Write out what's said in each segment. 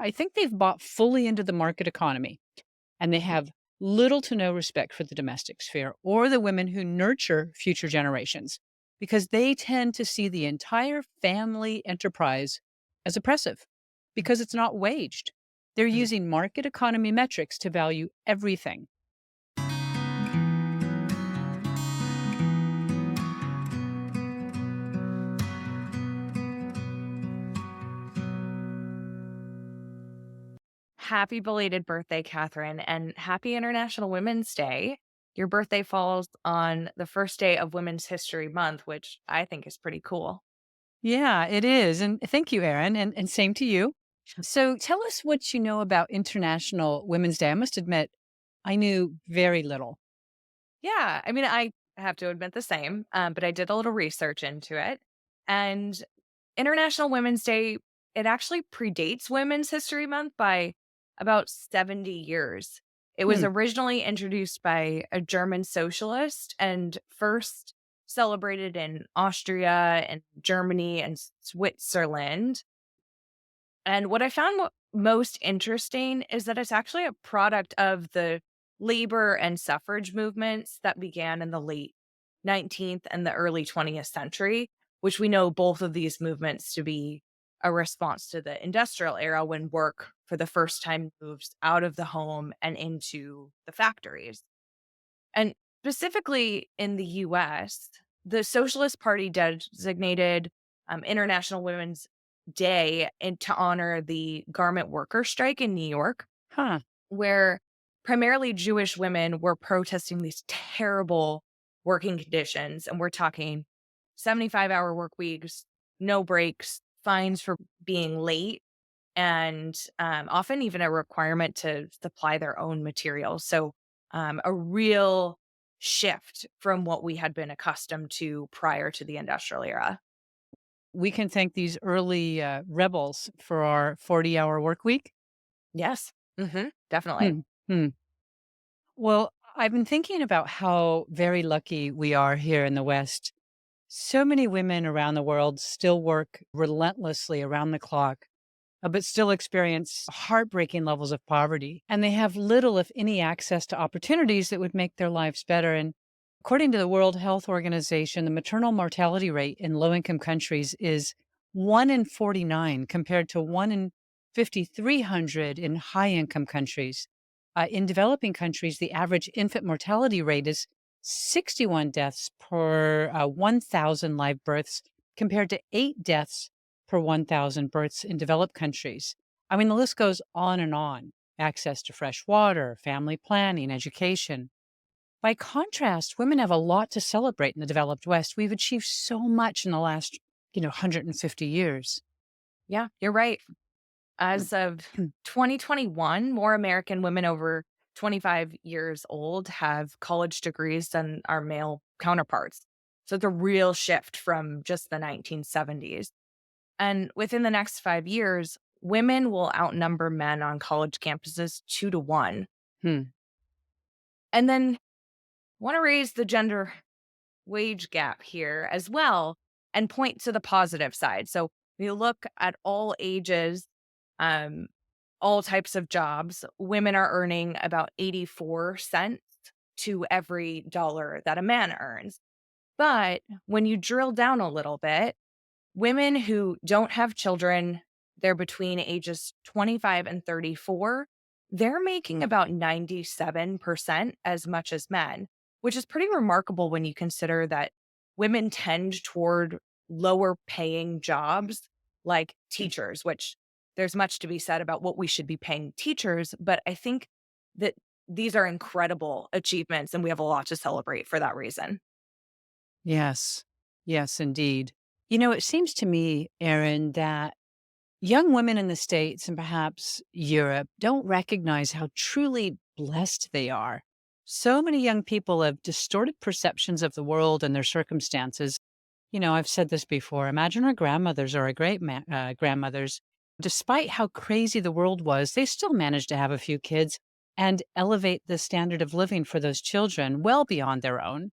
I think they've bought fully into the market economy and they have little to no respect for the domestic sphere or the women who nurture future generations because they tend to see the entire family enterprise as oppressive because it's not waged. They're Mhm. using market economy metrics to value everything. Happy belated birthday, Catherine, and happy International Women's Day. Your birthday falls on the first day of Women's History Month, which I think is pretty cool. Yeah, it is. And thank you, Erin. And same to you. So tell us what you know about International Women's Day. I must admit, I knew very little. Yeah, I mean, I have to admit the same, but I did a little research into it. And International Women's Day, it actually predates Women's History Month by about 70 years. It was Hmm. originally introduced by a German socialist and first celebrated in Austria and Germany and Switzerland. And what I found most interesting is that it's actually a product of the labor and suffrage movements that began in the late 19th and the early 20th century, which we know both of these movements to be a response to the industrial era when work for the first time moves out of the home and into the factories. And specifically in the US, the Socialist Party designated International Women's Day and to honor the garment worker strike in New York, Huh. where primarily Jewish women were protesting these terrible working conditions. And we're talking 75-hour work weeks, no breaks, fines for being late, and often even a requirement to supply their own materials. So, a real shift from what we had been accustomed to prior to the industrial era. We can thank these early rebels for our 40-hour work week. Yes. Definitely. Hmm. Hmm. Well, I've been thinking about how very lucky we are here in the West. So many women around the world still work relentlessly around the clock, but still experience heartbreaking levels of poverty. And they have little, if any, access to opportunities that would make their lives better. And according to the World Health Organization, the maternal mortality rate in low income countries is 1 in 49 compared to 1 in 5,300 in high income countries. In developing countries, the average infant mortality rate is 61 deaths per 1,000 live births compared to 8 deaths per 1,000 births in developed countries. I mean, the list goes on and on. Access to fresh water, family planning, education. By contrast, women have a lot to celebrate in the developed West. We've achieved so much in the last, 150 years. Yeah, you're right. As of 2021, more American women over 25 years old have college degrees than our male counterparts. So it's a real shift from just the 1970s. And within the next 5 years, women will outnumber men on college campuses 2 to 1. Hmm. And then want to raise the gender wage gap here as well and point to the positive side. So we look at all ages, um, all types of jobs, women are earning about 84 cents to every dollar that a man earns. But when you drill down a little bit, women who don't have children, they're between ages 25 and 34, they're making about 97% as much as men, which is pretty remarkable when you consider that women tend toward lower paying jobs like teachers, which there's much to be said about what we should be paying teachers. But I think that these are incredible achievements and we have a lot to celebrate for that reason. Yes. Yes, indeed. It seems to me, Erin, that young women in the States and perhaps Europe don't recognize how truly blessed they are. So many young people have distorted perceptions of the world and their circumstances. I've said this before. Imagine our grandmothers or our grandmothers. Despite how crazy the world was, they still managed to have a few kids and elevate the standard of living for those children well beyond their own.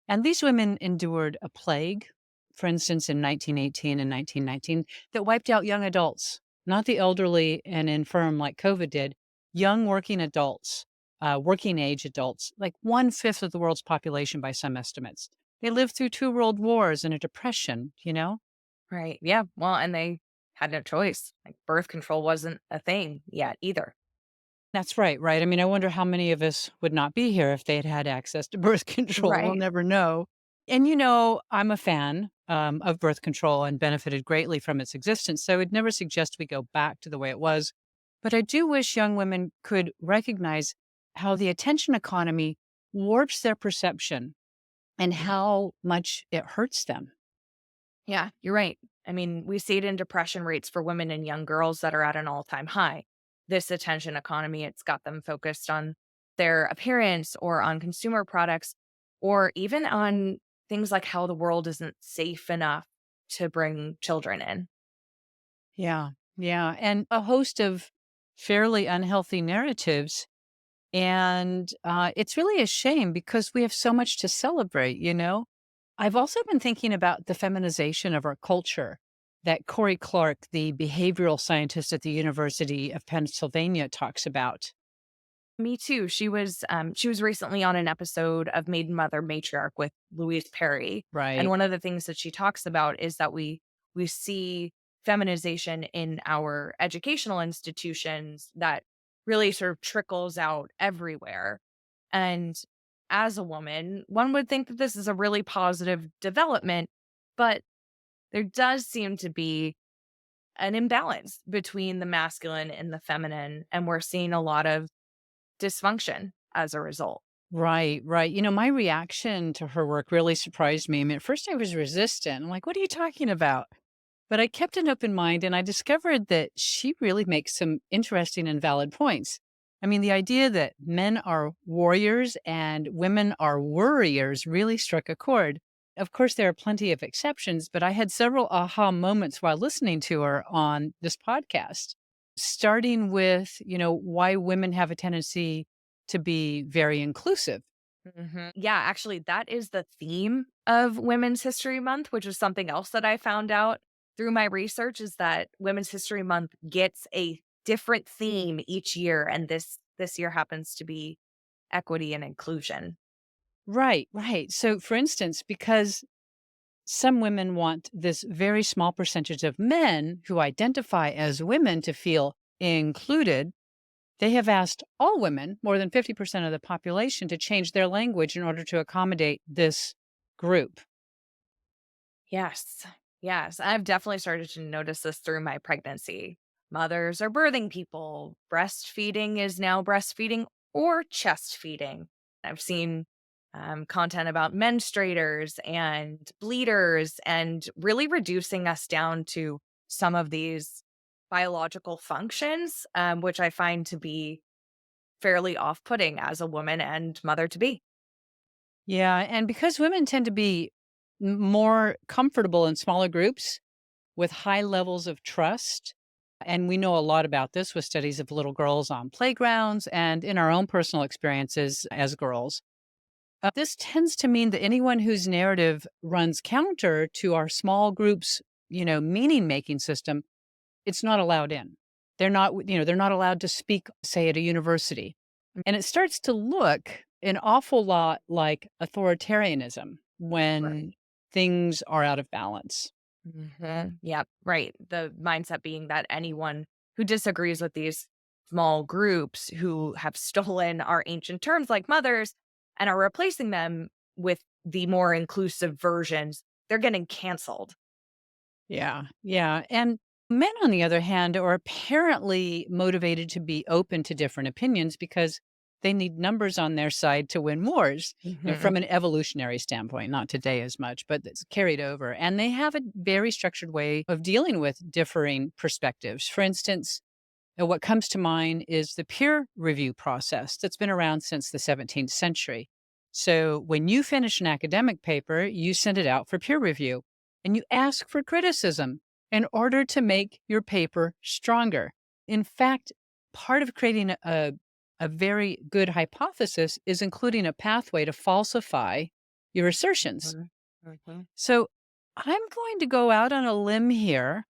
And these women endured a plague, for instance, in 1918 and 1919, that wiped out young adults. not the elderly and infirm like COVID did, young working adults, working age adults, like one fifth of the world's population by some estimates. They lived through two world wars and a depression, you know? Right. Yeah. Well, and they had no choice. Like birth control wasn't a thing yet either. That's right, right. I mean, I wonder how many of us would not be here if they had had access to birth control. We'll Right. never know. And, I'm a fan of birth control and benefited greatly from its existence. So I would never suggest we go back to the way it was. But I do wish young women could recognize how the attention economy warps their perception and how much it hurts them. Yeah, you're right. I mean, we see it in depression rates for women and young girls that are at an all-time high. This attention economy, it's got them focused on their appearance or on consumer products or even on things like how the world isn't safe enough to bring children in. Yeah. Yeah. And a host of fairly unhealthy narratives. And it's really a shame because we have so much to celebrate. I've also been thinking about the feminization of our culture that Corey Clark, the behavioral scientist at the University of Pennsylvania, talks about. Me too. She was recently on an episode of Maiden Mother Matriarch with Louise Perry. And Right. one of the things that she talks about is that we see feminization in our educational institutions that really sort of trickles out everywhere. And as a woman, one would think that this is a really positive development, but there does seem to be an imbalance between the masculine and the feminine. And we're seeing a lot of dysfunction as a result. Right, right. My reaction to her work really surprised me. I mean, at first I was resistant. I'm like, what are you talking about? But I kept an open mind and I discovered that she really makes some interesting and valid points. I mean, the idea that men are warriors and women are worriers really struck a chord. Of course, there are plenty of exceptions, but I had several aha moments while listening to her on this podcast, starting with, why women have a tendency to be very inclusive. Yeah, actually, that is the theme of Women's History Month, which is something else that I found out through my research is that Women's History Month gets a different theme each year, and this year happens to be equity and inclusion. Right, right. So, for instance, because some women want this very small percentage of men who identify as women to feel included. They have asked all women, more than 50% of the population, to change their language in order to accommodate this group. Yes. Yes. I've definitely started to notice this through my pregnancy. Mothers are birthing people. Breastfeeding is now breastfeeding or chest feeding. I've seen content about menstruators and bleeders and really reducing us down to some of these biological functions, which I find to be fairly off putting as a woman and mother to be. Yeah. And because women tend to be more comfortable in smaller groups with high levels of trust, and we know a lot about this with studies of little girls on playgrounds and in our own personal experiences as girls. This tends to mean that anyone whose narrative runs counter to our small groups, meaning making system, it's not allowed in. They're not allowed to speak, say, at a university. And it starts to look an awful lot like authoritarianism when Right. things are out of balance. Yep, right. The mindset being that anyone who disagrees with these small groups who have stolen our ancient terms like mothers and are replacing them with the more inclusive versions, they're getting canceled. Yeah. Yeah. And men, on the other hand, are apparently motivated to be open to different opinions because they need numbers on their side to win wars, Mhm. from an evolutionary standpoint, not today as much, but it's carried over. And they have a very structured way of dealing with differing perspectives. For instance, what comes to mind is the peer review process that's been around since the 17th century. So, when you finish an academic paper, you send it out for peer review and you ask for criticism in order to make your paper stronger. In fact, part of creating a very good hypothesis is including a pathway to falsify your assertions. Mhm. Mhm. So, I'm going to go out on a limb here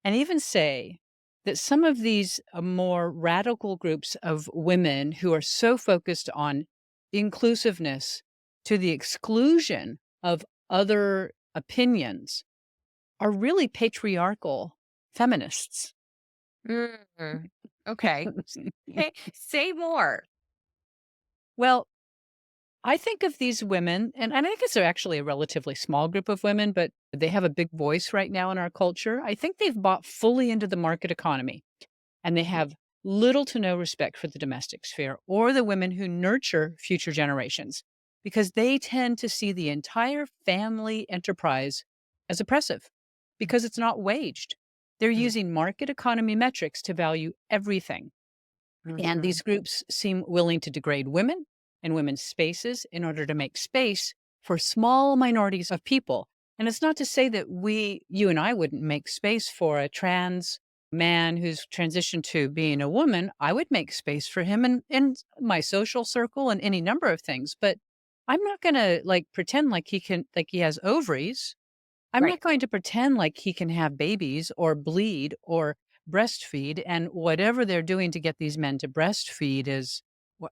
and even say that some of these more radical groups of women who are so focused on inclusiveness to the exclusion of other opinions are really patriarchal feminists. Mm. Okay. Say more. Well, I think of these women, and I think it's actually a relatively small group of women, but they have a big voice right now in our culture. I think they've bought fully into the market economy and they Mhm. have little to no respect for the domestic sphere or the women who nurture future generations because they tend to see the entire family enterprise as oppressive because it's not waged. They're Mhm. using market economy metrics to value everything. And Mhm. these groups seem willing to degrade women and women's spaces in order to make space for small minorities of people. And it's not to say that you and I wouldn't make space for a trans man who's transitioned to being a woman. I would make space for him in my social circle and any number of things. But I'm not going to like pretend like he has ovaries. I'm Right. not going to pretend like he can have babies or bleed or breastfeed. And whatever they're doing to get these men to breastfeed is,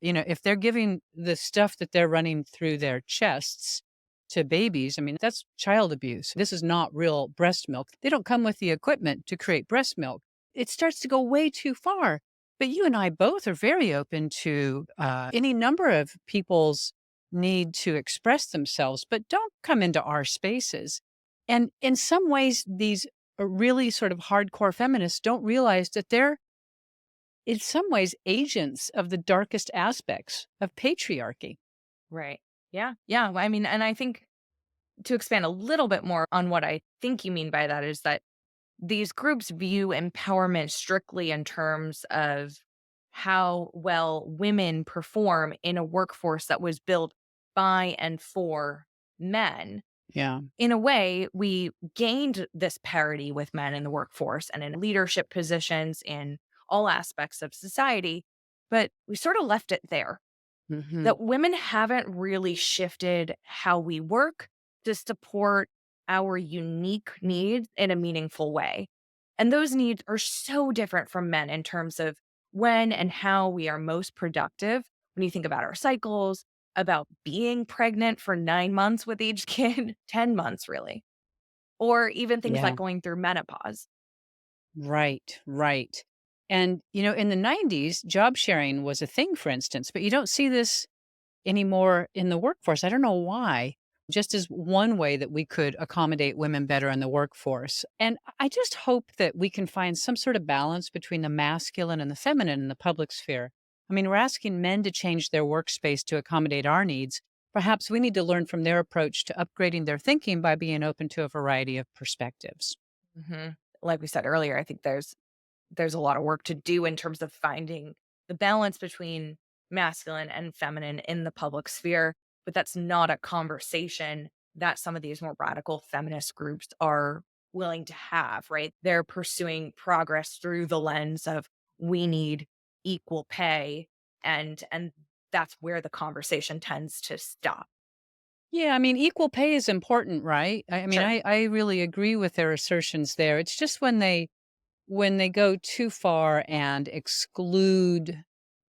if they're giving the stuff that they're running through their chests to babies, I mean, that's child abuse. This is not real breast milk. They don't come with the equipment to create breast milk. It starts to go way too far. But you and I both are very open to any number of people's need to express themselves, but don't come into our spaces and in some ways, these really sort of hardcore feminists don't realize that they're, in some ways, agents of the darkest aspects of patriarchy. Right. Yeah. Yeah. I mean, and I think to expand a little bit more on what I think you mean by that is that these groups view empowerment strictly in terms of how well women perform in a workforce that was built by and for men. Yeah. In a way, we gained this parity with men in the workforce and in leadership positions in all aspects of society, but we sort of left it there. Hmm. That women haven't really shifted how we work to support our unique needs in a meaningful way. And those needs are so different from men in terms of when and how we are most productive. When you think about our cycles, about being pregnant for 9 months with each kid, 10 months really, or even things like Yeah. going through menopause. Right. Right. And, in the 90s, job sharing was a thing, for instance, but you don't see this anymore in the workforce. I don't know why. Just as one way that we could accommodate women better in the workforce. And I just hope that we can find some sort of balance between the masculine and the feminine in the public sphere. I mean, we're asking men to change their workspace to accommodate our needs. Perhaps we need to learn from their approach to upgrading their thinking by being open to a variety of perspectives. Mhm. Like we said earlier, I think there's a lot of work to do in terms of finding the balance between masculine and feminine in the public sphere, but that's not a conversation that some of these more radical feminist groups are willing to have, right? They're pursuing progress through the lens of we need equal pay and that's where the conversation tends to stop. Yeah, I mean, equal pay is important, right? I mean, Sure. I really agree with their assertions there. It's just when they go too far and exclude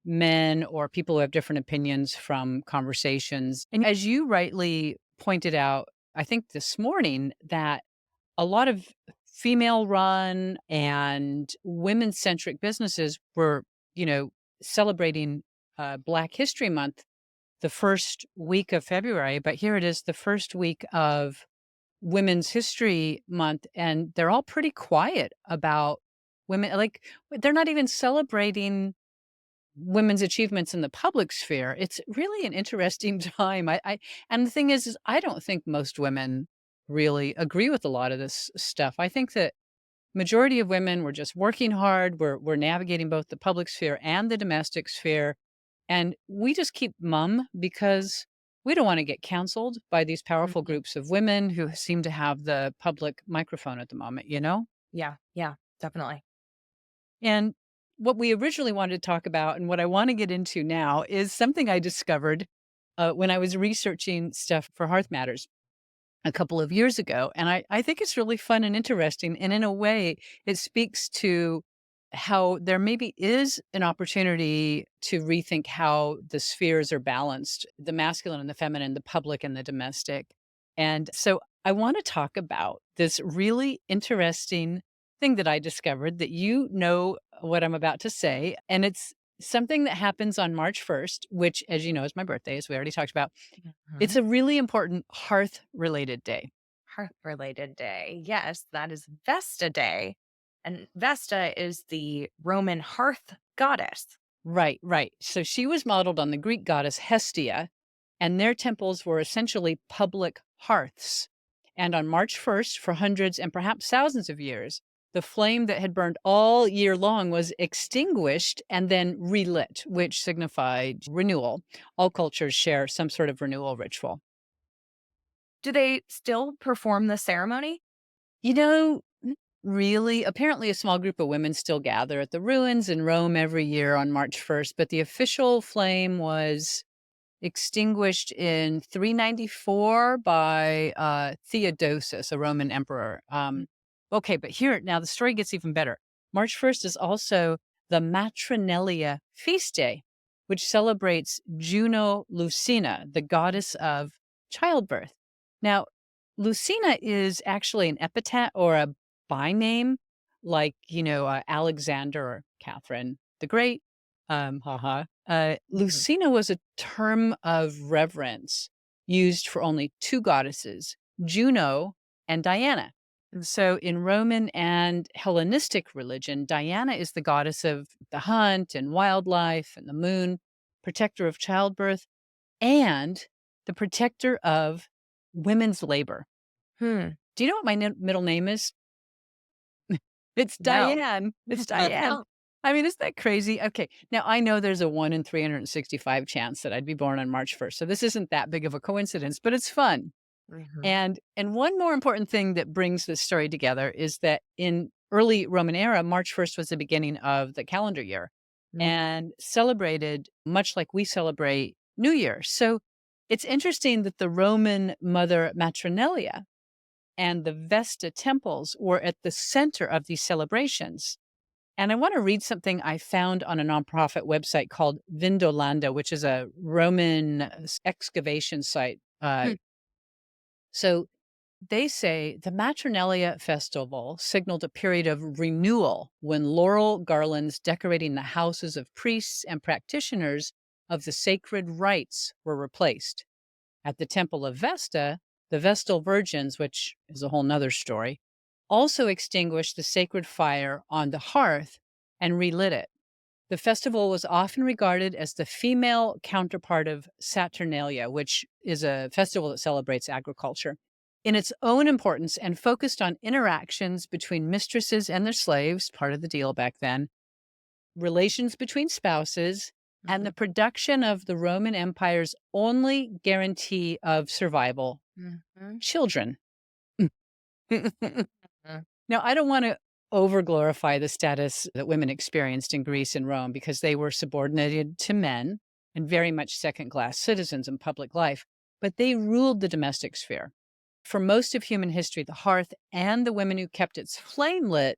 men or people who have different opinions from conversations. And as you rightly pointed out, I think this morning that a lot of female run and women centric businesses were, you know, celebrating Black History Month the first week of February, but here it is the first week of Women's History Month, and they're all pretty quiet about women. Like, they're not even celebrating women's achievements in the public sphere. It's really an interesting time. And the thing is I don't think most women really agree with a lot of this stuff. I think that majority of women were just working hard. We're navigating both the public sphere and the domestic sphere, and we just keep mum because we don't want to get canceled by these powerful Mhm. groups of women who seem to have the public microphone at the moment? Yeah, yeah, definitely. And what we originally wanted to talk about and what I want to get into now is something I discovered when I was researching stuff for Hearth Matters a couple of years ago. And I think it's really fun and interesting. And in a way, it speaks to how there maybe is an opportunity to rethink how the spheres are balanced, the masculine and the feminine, the public and the domestic. And so I want to talk about this really interesting thing that I discovered that you know what I'm about to say. And it's something that happens on March 1st, which, as you know, is my birthday, as we already talked about. It's Mhm. a really important hearth related day. Hearth related day. Yes, that is Vesta Day. And Vesta is the Roman hearth goddess. Right, right. So she was modeled on the Greek goddess Hestia, and their temples were essentially public hearths. And on March 1st, for hundreds and perhaps thousands of years, the flame that had burned all year long was extinguished and then relit, which signified renewal. All cultures share some sort of renewal ritual. Do they still perform the ceremony? You know, really, apparently, a small group of women still gather at the ruins in Rome every year on March 1st, but the official flame was extinguished in 394 by Theodosius, a Roman emperor. Okay, but here now the story gets even better. March 1st is also the Matronelia feast day, which celebrates Juno Lucina, the goddess of childbirth. Now, Lucina is actually an epithet or a by name, like, Alexander or Catherine the Great. Haha. Mhm. Lucina was a term of reverence used for only two goddesses, Juno and Diana. And so in Roman and Hellenistic religion, Diana is the goddess of the hunt and wildlife and the moon, protector of childbirth, and the protector of women's labor. Hmm. Do you know what my middle name is? It's No. Diane. It's Diane. Oh. I mean, isn't that crazy? Okay. Now I know there's a 1 in 365 chance that I'd be born on March 1st. So this isn't that big of a coincidence, but it's fun. Mhm. And one more important thing that brings this story together is that in early Roman era, March 1st was the beginning of the calendar year Mm. and celebrated much like we celebrate New Year. So it's interesting that the Roman mother Matronelia and the Vesta temples were at the center of these celebrations. And I want to read something I found on a nonprofit website called Vindolanda, which is a Roman excavation site. Hmm. So they say the Matronelia festival signaled a period of renewal when laurel garlands decorating the houses of priests and practitioners of the sacred rites were replaced. At the Temple of Vesta, the Vestal Virgins, which is a whole nother story, also extinguished the sacred fire on the hearth and relit it. The festival was often regarded as the female counterpart of Saturnalia, which is a festival that celebrates agriculture. In its own importance and focused on interactions between mistresses and their slaves, part of the deal back then, relations between spouses, and the Mhm. production of the Roman Empire's only guarantee of survival, Mhm. children. Mhm. Now, I don't want to overglorify the status that women experienced in Greece and Rome because they were subordinated to men and very much second class citizens in public life, but they ruled the domestic sphere. For most of human history, the hearth and the women who kept its flame lit,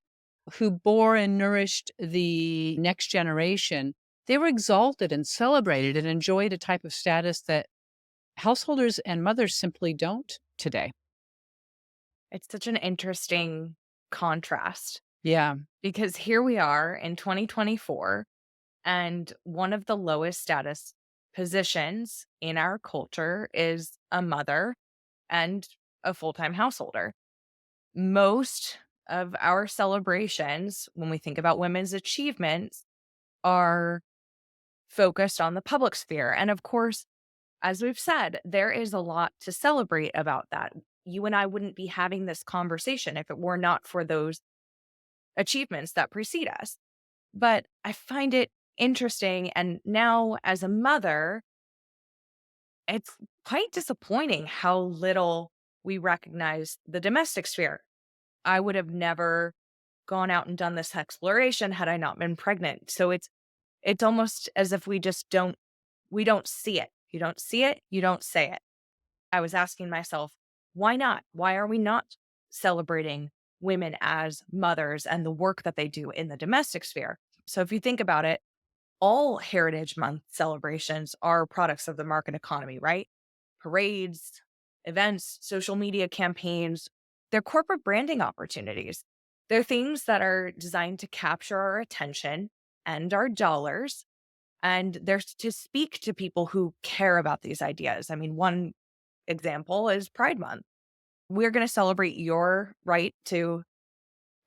who bore and nourished the next generation, they were exalted and celebrated and enjoyed a type of status that householders and mothers simply don't today. It's such an interesting contrast Yeah. because here we are in 2024, and one of the lowest status positions in our culture is a mother and a full time householder. Most of our celebrations, when we think about women's achievements, are focused on the public sphere. And of course, as we've said, there is a lot to celebrate about that. You and I wouldn't be having this conversation if it were not for those achievements that precede us. But I find it interesting. And now, as a mother, it's quite disappointing how little we recognize the domestic sphere. I would have never gone out and done this exploration had I not been pregnant. So it's almost as if we don't see it. You don't see it, you don't say it. I was asking myself, why not? Why are we not celebrating women as mothers and the work that they do in the domestic sphere. So if you think about it, all Heritage Month celebrations are products of the market economy, right? Parades, events, social media campaigns, they're corporate branding opportunities. They're things that are designed to capture our attention and our dollars. And they're to speak to people who care about these ideas. I mean, one example is Pride Month. We're going to celebrate your right to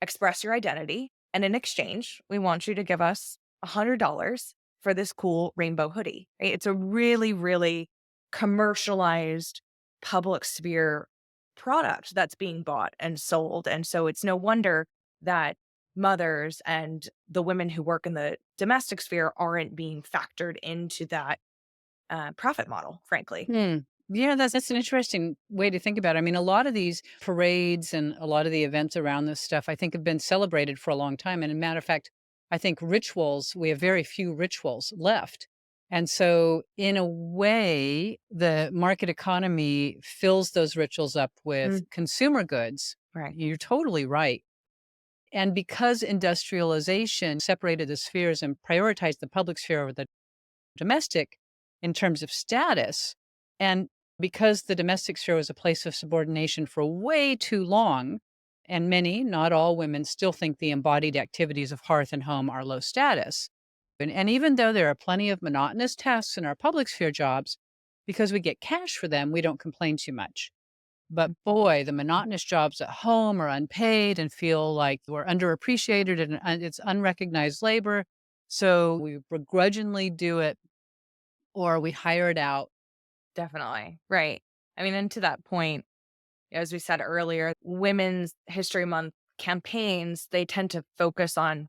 express your identity. And in exchange, we want you to give us $100 for this cool rainbow hoodie. Right? It's a really, really commercialized public sphere product that's being bought and sold. And so it's no wonder that mothers and the women who work in the domestic sphere aren't being factored into that profit model, frankly. Hmm. Yeah, that's an interesting way to think about it. I mean, a lot of these parades and a lot of the events around this stuff, I think, have been celebrated for a long time. And a matter of fact, I think rituals, we have very few rituals left. And so, in a way, the market economy fills those rituals up with Mm, consumer goods. right. You're totally right. And because industrialization separated the spheres and prioritized the public sphere over the domestic in terms of status, and because the domestic sphere was a place of subordination for way too long, and many, not all women, still think the embodied activities of hearth and home are low status. And even though there are plenty of monotonous tasks in our public sphere jobs, because we get cash for them, we don't complain too much. But boy, the monotonous jobs at home are unpaid and feel like we're underappreciated and it's unrecognized labor. So we begrudgingly do it or we hire it out. Definitely. Right. I mean, and to that point, as we said earlier, Women's History Month campaigns, they tend to focus on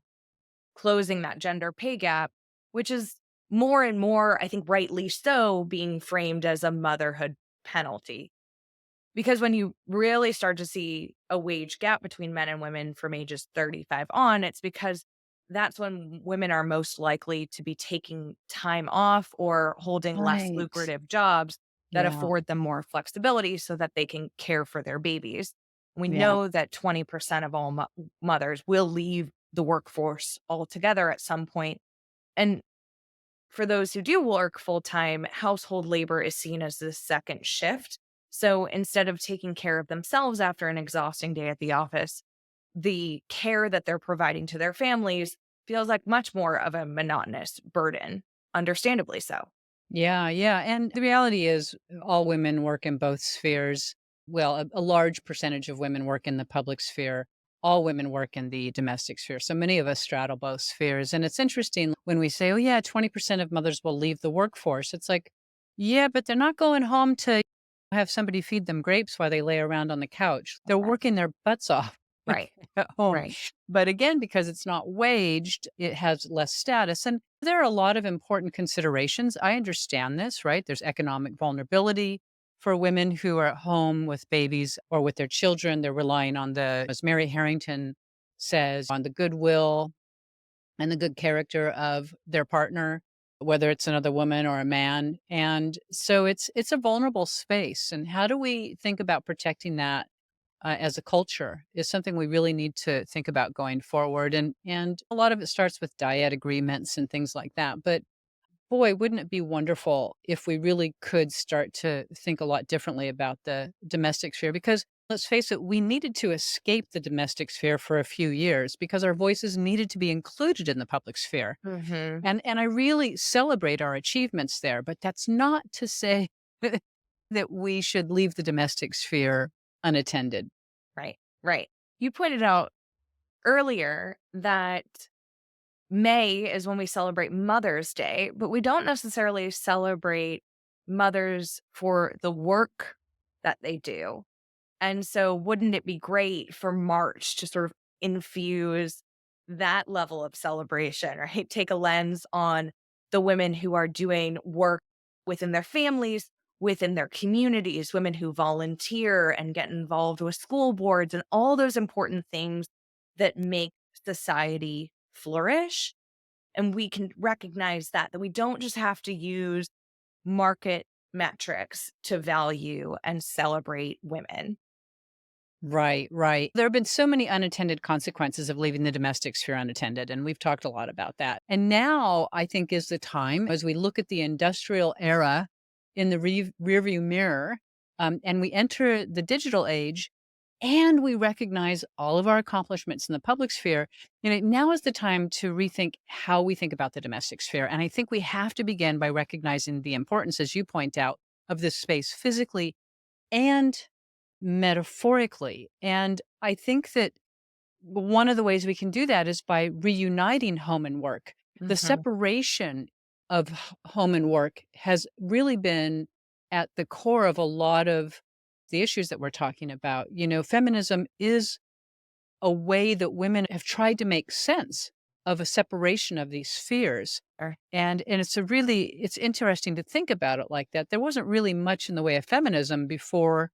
closing that gender pay gap, which is more and more, I think rightly so, being framed as a motherhood penalty. Because when you really start to see a wage gap between men and women from ages 35 on, it's because that's when women are most likely to be taking time off or holding less Right. lucrative jobs that Yeah. afford them more flexibility so that they can care for their babies. We Yeah. know that 20% of all mothers will leave the workforce altogether at some point. And for those who do work full time, household labor is seen as the second shift. So instead of taking care of themselves after an exhausting day at the office, the care that they're providing to their families feels like much more of a monotonous burden, understandably so. Yeah. Yeah. And the reality is, all women work in both spheres. Well, a large percentage of women work in the public sphere. All women work in the domestic sphere. So many of us straddle both spheres. And it's interesting when we say, oh, yeah, 20% of mothers will leave the workforce. It's like, yeah, but they're not going home to have somebody feed them grapes while they lay around on the couch. They're Right. working their butts off Right. at home. Right. But again, because it's not waged, it has less status. And there are a lot of important considerations. I understand this, right? There's economic vulnerability for women who are at home with babies or with their children. They're relying on as Mary Harrington says, on the goodwill and the good character of their partner, whether it's another woman or a man. And so it's a vulnerable space. And how do we think about protecting that as a culture is something we really need to think about going forward. And a lot of it starts with diet agreements and things like that. But boy, wouldn't it be wonderful if we really could start to think a lot differently about the domestic sphere? Because let's face it, we needed to escape the domestic sphere for a few years because our voices needed to be included in the public sphere. Hmm. And I really celebrate our achievements there, but that's not to say that we should leave the domestic sphere unattended. Right. Right. You pointed out earlier that May is when we celebrate Mother's Day, but we don't necessarily celebrate mothers for the work that they do. And so, wouldn't it be great for March to sort of infuse that level of celebration, right? Take a lens on the women who are doing work within their families, within their communities, women who volunteer and get involved with school boards and all those important things that make society flourish. And we can recognize that we don't just have to use market metrics to value and celebrate women. Right, right. There have been so many unintended consequences of leaving the domestic sphere unattended, and we've talked a lot about that. And now I think is the time as we look at the industrial era in the rearview mirror, and we enter the digital age, and we recognize all of our accomplishments in the public sphere. Now is the time to rethink how we think about the domestic sphere. And I think we have to begin by recognizing the importance, as you point out, of this space physically and metaphorically. And I think that one of the ways we can do that is by reuniting home and work. The Mhm. separation of home and work has really been at the core of a lot of the issues that we're talking about. Feminism is a way that women have tried to make sense of a separation of these spheres. Or And it's interesting to think about it like that. There wasn't really much in the way of feminism before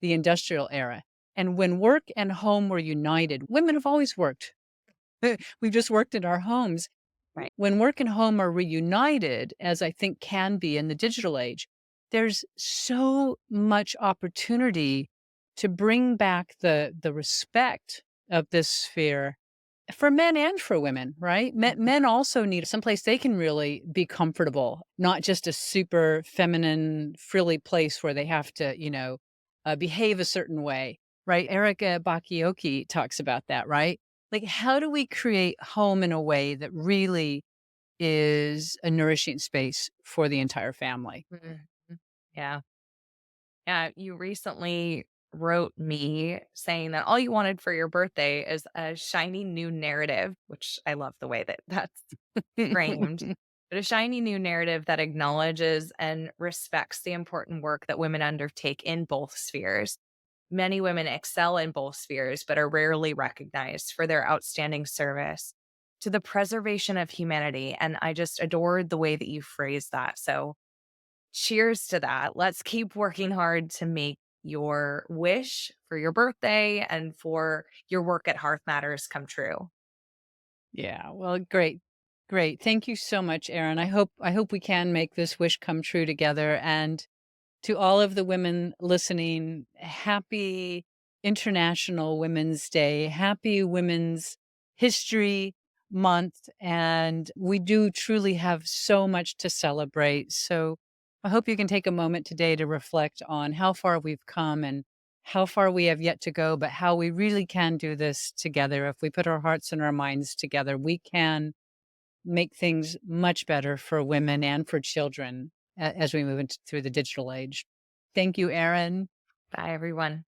the industrial era. And when work and home were united, women have always worked. We've just worked in our homes. right. When work and home are reunited, as I think can be in the digital age, there's so much opportunity to bring back the respect of this sphere for men and for women, right? Men also need someplace they can really be comfortable, not just a super feminine, frilly place where they have to, behave a certain way, right? Erica Bakioki talks about that, right? Like, how do we create home in a way that really is a nourishing space for the entire family? Mhm. Yeah. Yeah, you recently wrote me saying that all you wanted for your birthday is a shiny new narrative, which I love the way that that's framed, but a shiny new narrative that acknowledges and respects the important work that women undertake in both spheres. Many women excel in both spheres, but are rarely recognized for their outstanding service to the preservation of humanity. And I just adored the way that you phrased that. So, cheers to that. Let's keep working hard to make your wish for your birthday and for your work at Hearth Matters come true. Yeah, well, great. Great. Thank you so much, Erin. I hope we can make this wish come true together. And to all of the women listening, happy International Women's Day. Happy Women's History Month. And we do truly have so much to celebrate. So I hope you can take a moment today to reflect on how far we've come and how far we have yet to go, but how we really can do this together. If we put our hearts and our minds together, we can make things much better for women and for children as we move into through the digital age. Thank you, Erin. Bye, everyone.